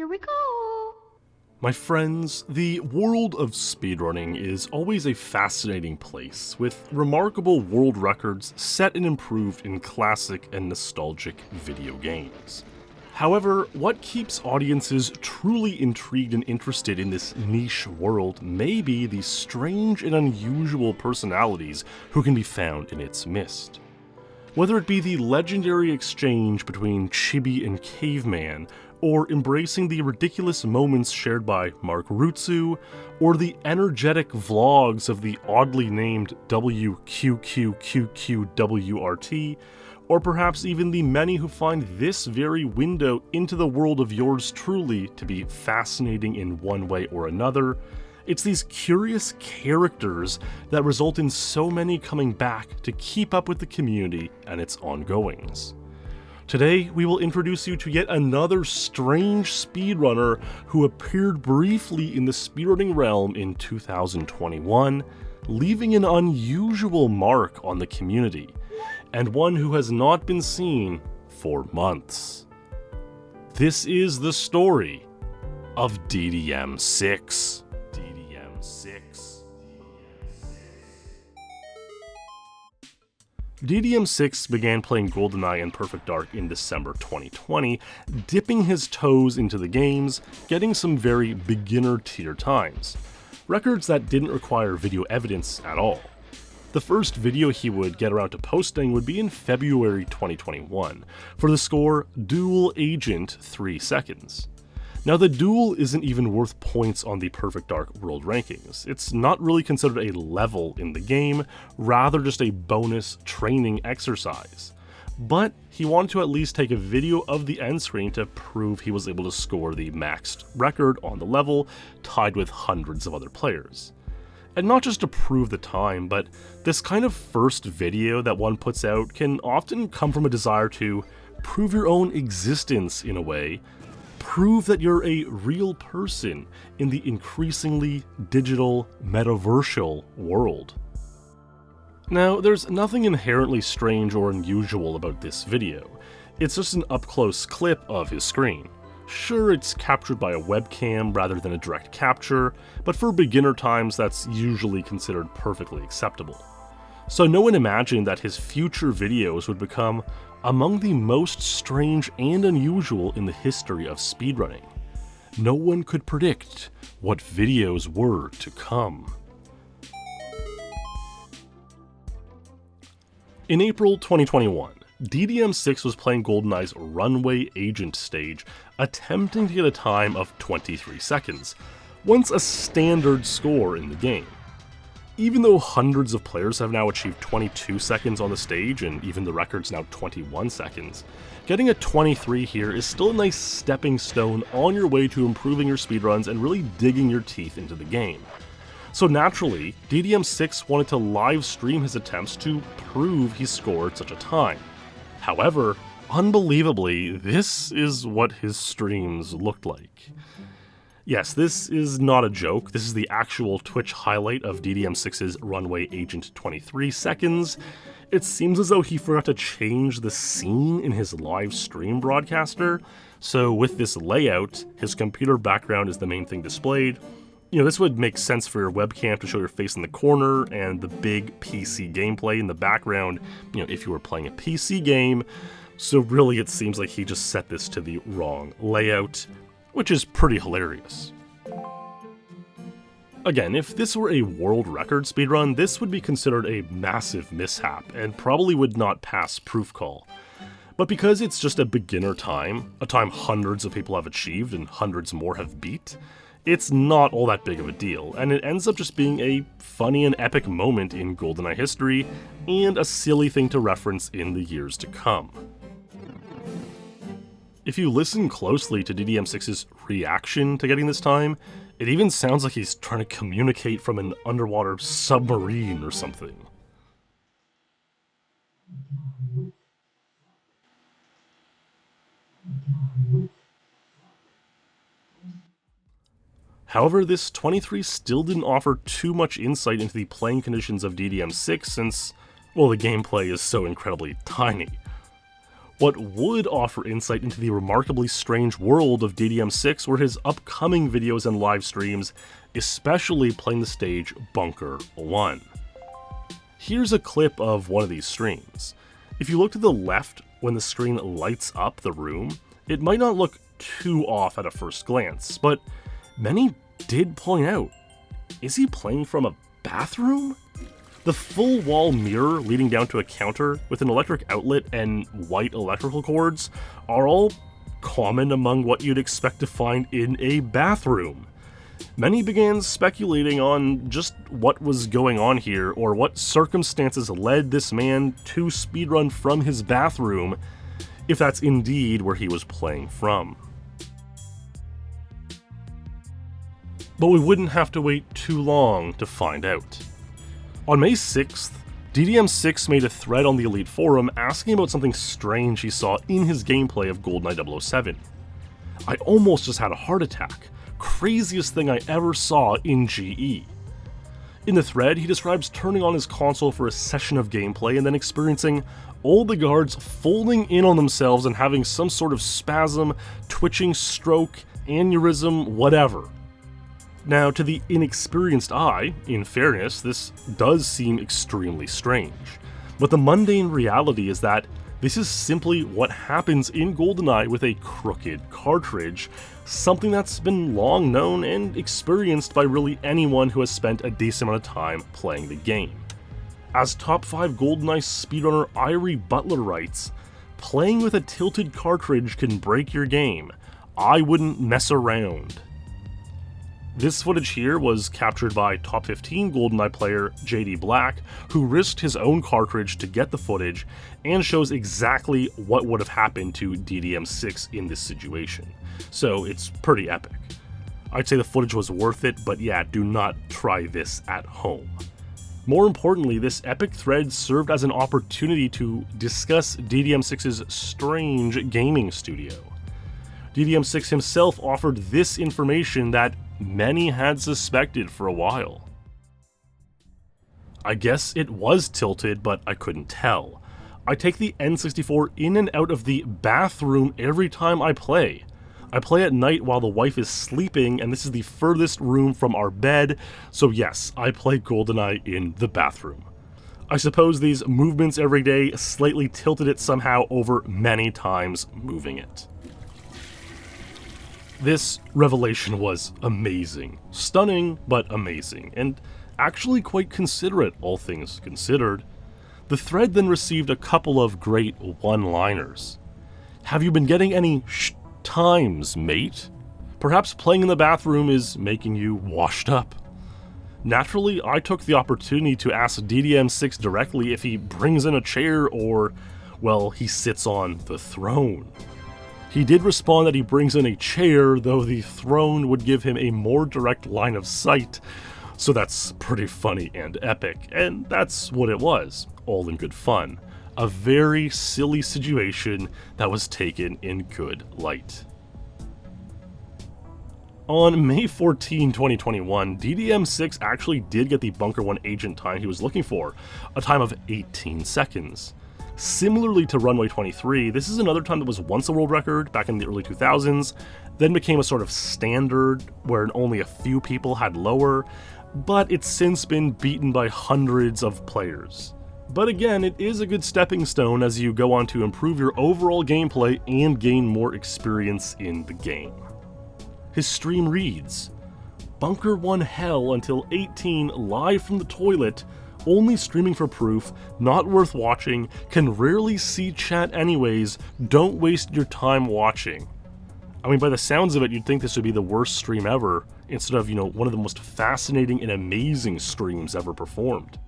Here we go! My friends, the world of speedrunning is always a fascinating place, with remarkable world records set and improved in classic and nostalgic video games. However, what keeps audiences truly intrigued and interested in this niche world may be the strange and unusual personalities who can be found in its midst. Whether it be the legendary exchange between Chibi and Caveman, or embracing the ridiculous moments shared by Mark Rutsu, or the energetic vlogs of the oddly named WQQQQWRT, or perhaps even the many who find this very window into the world of yours truly to be fascinating in one way or another, it's these curious characters that result in so many coming back to keep up with the community and its ongoings. Today, we will introduce you to yet another strange speedrunner who appeared briefly in the speedrunning realm in 2021, leaving an unusual mark on the community, and one who has not been seen for months. This is the story of DDM6. DDM6 began playing GoldenEye and Perfect Dark in December 2020, dipping his toes into the games, getting some very beginner tier times. Records that didn't require video evidence at all. The first video he would get around to posting would be in February 2021, for the score Dual Agent 3 seconds. Now the duel isn't even worth points on the Perfect Dark world rankings. It's not really considered a level in the game, rather just a bonus training exercise. But he wanted to at least take a video of the end screen to prove he was able to score the maxed record on the level, tied with hundreds of other players. And not just to prove the time, but this kind of first video that one puts out can often come from a desire to prove your own existence in a way, prove that you're a real person in the increasingly digital, metaversial world. Now, there's nothing inherently strange or unusual about this video. It's just an up-close clip of his screen. Sure, it's captured by a webcam rather than a direct capture, but for beginner times that's usually considered perfectly acceptable. So no one imagined that his future videos would become among the most strange and unusual in the history of speedrunning. No one could predict what videos were to come. In April 2021, DDM6 was playing GoldenEye's Runway Agent stage, attempting to get a time of 23 seconds, once a standard score in the game. Even though hundreds of players have now achieved 22 seconds on the stage, and even the record's now 21 seconds, getting a 23 here is still a nice stepping stone on your way to improving your speedruns and really digging your teeth into the game. So naturally, DDM6 wanted to live stream his attempts to prove he scored such a time. However, unbelievably, this is what his streams looked like. Yes, this is not a joke. This is the actual Twitch highlight of DDM6's Runway Agent 23 seconds. It seems as though he forgot to change the scene in his live stream broadcaster. So with this layout, his computer background is the main thing displayed. This would make sense for your webcam to show your face in the corner and the big PC gameplay in the background, if you were playing a PC game. So really it seems like he just set this to the wrong layout, which is pretty hilarious. Again, if this were a world record speedrun, this would be considered a massive mishap and probably would not pass proof call. But because it's just a beginner time, a time hundreds of people have achieved and hundreds more have beat, it's not all that big of a deal, and it ends up just being a funny and epic moment in GoldenEye history, and a silly thing to reference in the years to come. If you listen closely to DDM6's reaction to getting this time, it even sounds like he's trying to communicate from an underwater submarine or something. However, this 23 still didn't offer too much insight into the playing conditions of DDM6 since, well, the gameplay is so incredibly tiny. What would offer insight into the remarkably strange world of DDM6 were his upcoming videos and live streams, especially playing the stage Bunker 1. Here's a clip of one of these streams. If you look to the left when the screen lights up the room, it might not look too off at a first glance, but many did point out, is he playing from a bathroom? The full wall mirror leading down to a counter with an electric outlet and white electrical cords are all common among what you'd expect to find in a bathroom. Many began speculating on just what was going on here or what circumstances led this man to speedrun from his bathroom, if that's indeed where he was playing from. But we wouldn't have to wait too long to find out. On May 6th, DDM6 made a thread on the Elite Forum asking about something strange he saw in his gameplay of GoldenEye 007. I almost just had a heart attack. Craziest thing I ever saw in GE. In the thread, he describes turning on his console for a session of gameplay and then experiencing all the guards folding in on themselves and having some sort of spasm, twitching, stroke, aneurysm, whatever. Now, to the inexperienced eye, in fairness, this does seem extremely strange, but the mundane reality is that this is simply what happens in GoldenEye with a crooked cartridge, something that's been long known and experienced by really anyone who has spent a decent amount of time playing the game. As top 5 GoldenEye speedrunner Irie Butler writes, "Playing with a tilted cartridge can break your game. I wouldn't mess around." This footage here was captured by top 15 GoldenEye player JD Black, who risked his own cartridge to get the footage, and shows exactly what would have happened to DDM6 in this situation. So it's pretty epic. I'd say the footage was worth it, but yeah, do not try this at home. More importantly, this epic thread served as an opportunity to discuss DDM6's strange gaming studio. DDM6 himself offered this information that many had suspected for a while. I guess it was tilted, but I couldn't tell. I take the N64 in and out of the bathroom every time I play. I play at night while the wife is sleeping, and this is the furthest room from our bed, so yes, I play GoldenEye in the bathroom. I suppose these movements every day slightly tilted it somehow over many times moving it. This revelation was amazing. Stunning, but amazing, and actually quite considerate, all things considered. The thread then received a couple of great one-liners. "Have you been getting any times, mate? Perhaps playing in the bathroom is making you washed up." Naturally, I took the opportunity to ask DDM6 directly if he brings in a chair or, well, he sits on the throne. He did respond that he brings in a chair, though the throne would give him a more direct line of sight, so that's pretty funny and epic, and that's what it was, all in good fun. A very silly situation that was taken in good light. On May 14, 2021, DDM6 actually did get the Bunker 1 agent time he was looking for, a time of 18 seconds. Similarly to Runway 23, this is another time that was once a world record back in the early 2000s, then became a sort of standard where only a few people had lower, but it's since been beaten by hundreds of players. But again, it is a good stepping stone as you go on to improve your overall gameplay and gain more experience in the game. His stream reads, "Bunker 1 hell until 18 live from the toilet, only streaming for proof, not worth watching, can rarely see chat anyways, don't waste your time watching." I mean, by the sounds of it, you'd think this would be the worst stream ever, instead of, one of the most fascinating and amazing streams ever performed.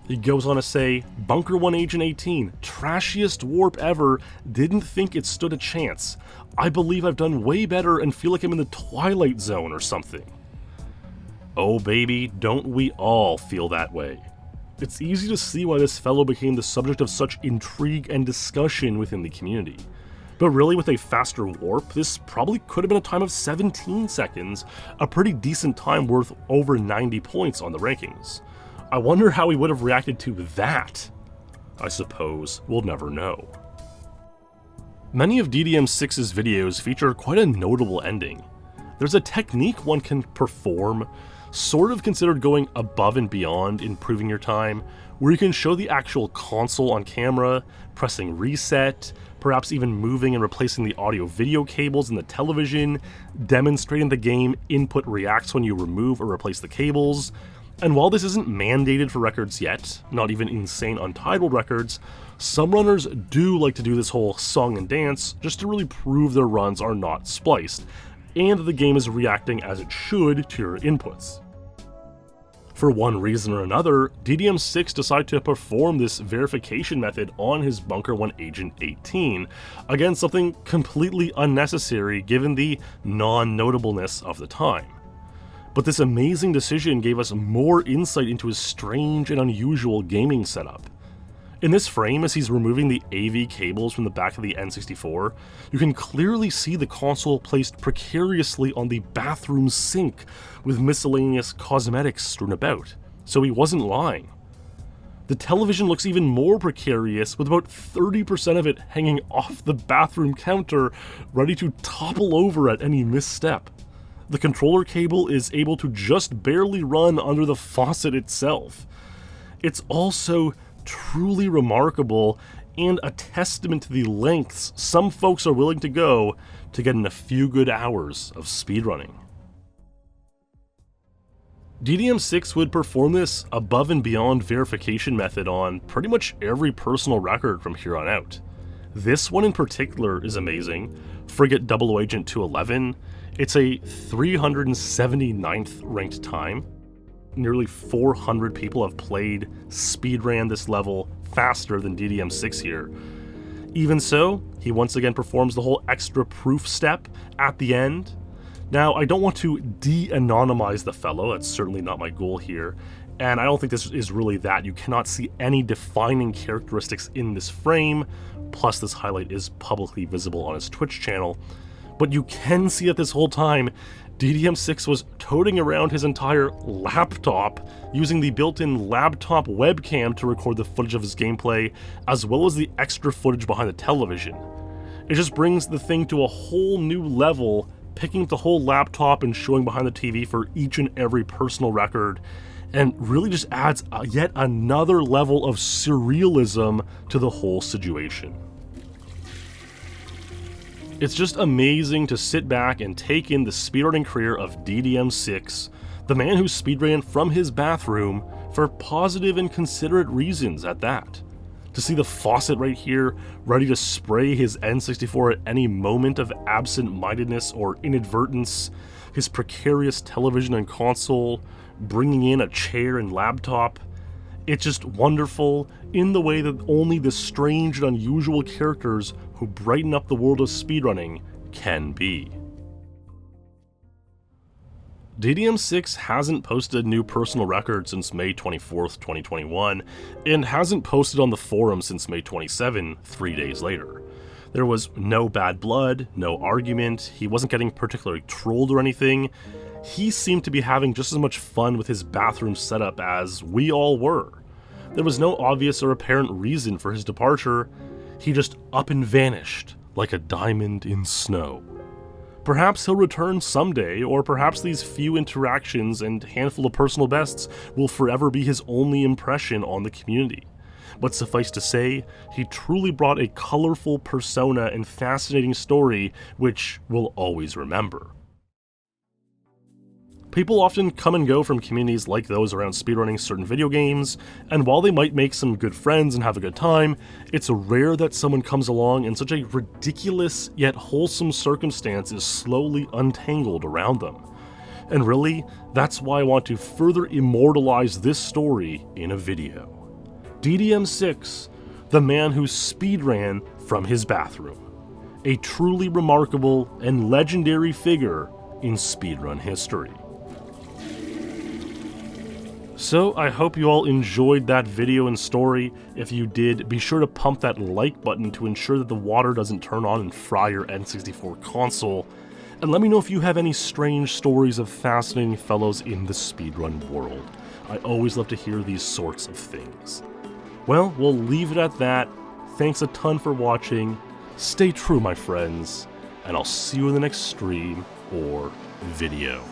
He goes on to say, "Bunker 1 Agent 18, trashiest warp ever, didn't think it stood a chance. I believe I've done way better and feel like I'm in the Twilight Zone or something." Oh baby, don't we all feel that way? It's easy to see why this fellow became the subject of such intrigue and discussion within the community. But really, with a faster warp, this probably could have been a time of 17 seconds, a pretty decent time worth over 90 points on the rankings. I wonder how he would have reacted to that. I suppose we'll never know. Many of DDM6's videos feature quite a notable ending. There's a technique one can perform, sort of considered going above and beyond improving your time, where you can show the actual console on camera, pressing reset, perhaps even moving and replacing the audio-video cables in the television, demonstrating the game input reacts when you remove or replace the cables. And while this isn't mandated for records yet, not even insane untitled records, some runners do like to do this whole song and dance just to really prove their runs are not spliced, and that the game is reacting as it should to your inputs. For one reason or another, DDM6 decided to perform this verification method on his Bunker 1 Agent 18, again something completely unnecessary given the non-notableness of the time. But this amazing decision gave us more insight into his strange and unusual gaming setup. In this frame, as he's removing the AV cables from the back of the N64, you can clearly see the console placed precariously on the bathroom sink with miscellaneous cosmetics strewn about, so he wasn't lying. The television looks even more precarious, with about 30% of it hanging off the bathroom counter, ready to topple over at any misstep. The controller cable is able to just barely run under the faucet itself. It's also truly remarkable and a testament to the lengths some folks are willing to go to get in a few good hours of speedrunning. DDM6 would perform this above and beyond verification method on pretty much every personal record from here on out. This one in particular is amazing. Frigate 00 Agent 211, it's a 379th ranked time. Nearly 400 people have played speedran this level faster than DDM6 here. Even so, he once again performs the whole extra proof step at the end. Now, I don't want to de-anonymize the fellow, that's certainly not my goal here, and I don't think this is really that. You cannot see any defining characteristics in this frame, plus this highlight is publicly visible on his Twitch channel. But you can see that this whole time, DDM6 was toting around his entire laptop, using the built-in laptop webcam to record the footage of his gameplay, as well as the extra footage behind the television. It just brings the thing to a whole new level, picking up the whole laptop and showing behind the TV for each and every personal record, and really just adds yet another level of surrealism to the whole situation. It's just amazing to sit back and take in the speedrunning career of DDM6, the man who speedran from his bathroom for positive and considerate reasons at that. To see the faucet right here, ready to spray his N64 at any moment of absent-mindedness or inadvertence, his precarious television and console, bringing in a chair and laptop. It's just wonderful in the way that only the strange and unusual characters who brighten up the world of speedrunning can be. DDM6 hasn't posted a new personal record since May 24th, 2021, and hasn't posted on the forum since May 27, 3 days later. There was no bad blood, no argument, he wasn't getting particularly trolled or anything. He seemed to be having just as much fun with his bathroom setup as we all were. There was no obvious or apparent reason for his departure. He just up and vanished like a diamond in snow. Perhaps he'll return someday, or perhaps these few interactions and handful of personal bests will forever be his only impression on the community. But suffice to say, he truly brought a colorful persona and fascinating story which we'll always remember. People often come and go from communities like those around speedrunning certain video games, and while they might make some good friends and have a good time, it's rare that someone comes along and such a ridiculous yet wholesome circumstance is slowly untangled around them. And really, that's why I want to further immortalize this story in a video. DDM6, the man who speedran from his bathroom. A truly remarkable and legendary figure in speedrun history. So I hope you all enjoyed that video and story. If you did, be sure to pump that like button to ensure that the water doesn't turn on and fry your N64 console. And let me know if you have any strange stories of fascinating fellows in the speedrun world. I always love to hear these sorts of things. Well, we'll leave it at that. Thanks a ton for watching. Stay true, my friends, and I'll see you in the next stream or video.